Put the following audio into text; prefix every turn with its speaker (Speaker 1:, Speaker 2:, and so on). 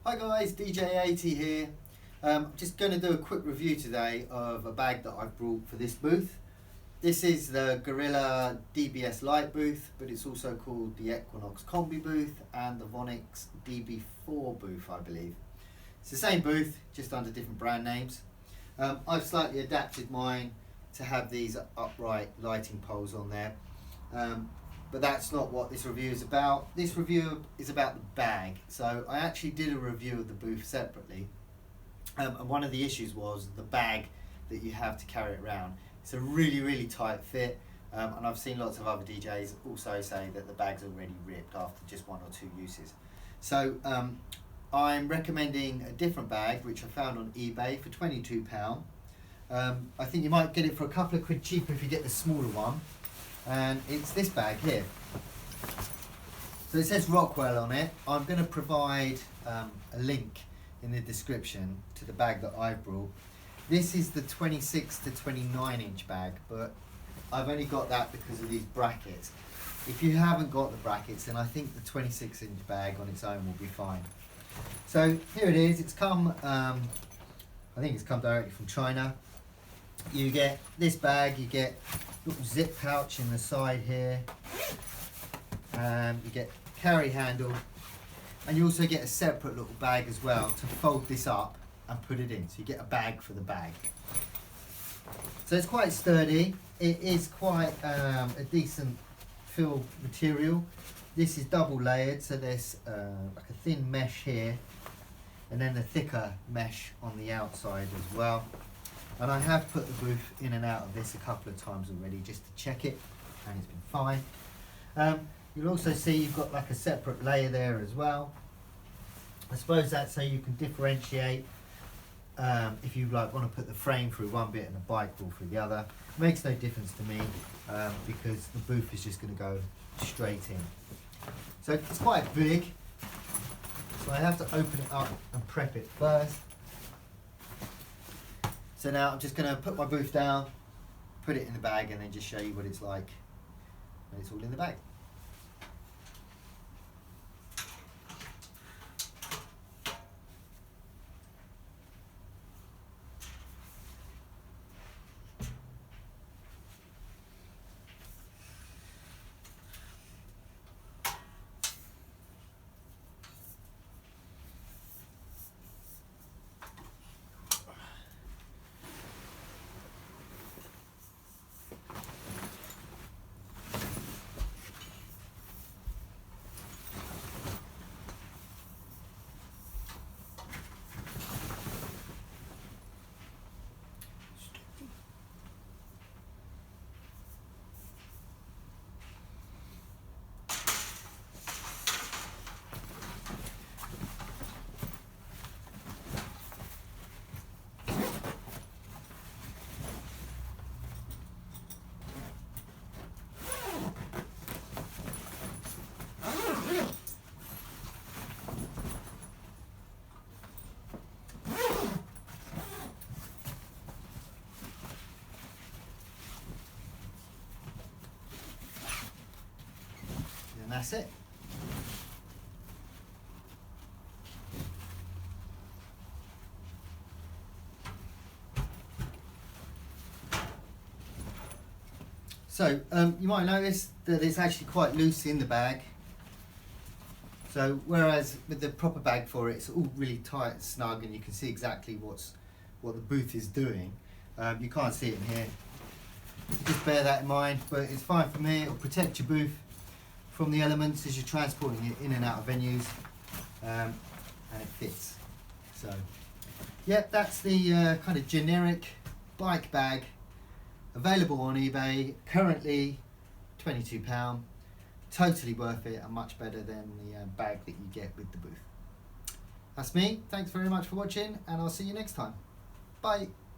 Speaker 1: Hi guys, DJ80 here. I'm just going to do a quick review today of a bag that I've brought for this booth. This is the Gorilla DBS Light booth, but it's also called the Equinox Combi booth and the Vonyx DB4 booth, I believe. It's the same booth, just under different brand names. I've slightly adapted mine to have these upright lighting poles on there. But that's not what this review is about. This review is about the bag. So I actually did a review of the booth separately. And one of the issues was the bag that you have to carry it around. It's a really tight fit. And I've seen lots of other DJs also say that the bag's already ripped after just 1 or 2 uses. So I'm recommending a different bag, which I found on eBay for £22. I think you might get it for a couple of quid cheaper if you get the smaller one. And it's this bag here. So it says Rockwell on it. I'm going to provide a link in the description to the bag that I've brought. This is the 26 to 29 inch bag, but I've only got that because of these brackets. If you haven't got the brackets, then I think the 26 inch bag on its own will be fine. So here it is. It's come, I think it's come directly from China. You get this bag, you get a little zip pouch in the side here, you get carry handle, and you also get a separate little bag as well to fold this up and put it in, so you get a bag for the bag. So it's quite sturdy. It is quite a decent fill material. This is double layered, so there's like a thin mesh here and then a thicker mesh on the outside as well. And I have put the booth in and out of this a couple of times already just to check it, and it's been fine. You'll also see you've got like a separate layer there as well. I suppose that's so you can differentiate if you like want to put the frame through one bit and the bike wheel through the other. It makes no difference to me because the booth is just going to go straight in. So it's quite big, so I have to open it up and prep it first. So now I'm just going to put my booth down, put it in the bag, and then just show you what it's like when it's all in the bag. And that's it. So you might notice that it's actually quite loose in the bag. So whereas with the proper bag for it, it's all really tight and snug, and you can see exactly what the booth is doing. You can't see it in here. Just bear that in mind, but it's fine for me. It'll protect your booth from the elements as you're transporting it in and out of venues, and it fits. So yeah, that's the kind of generic bike bag available on eBay, currently £22, totally worth it and much better than the bag that you get with the booth. That's me, thanks very much for watching, and I'll see you next time. Bye.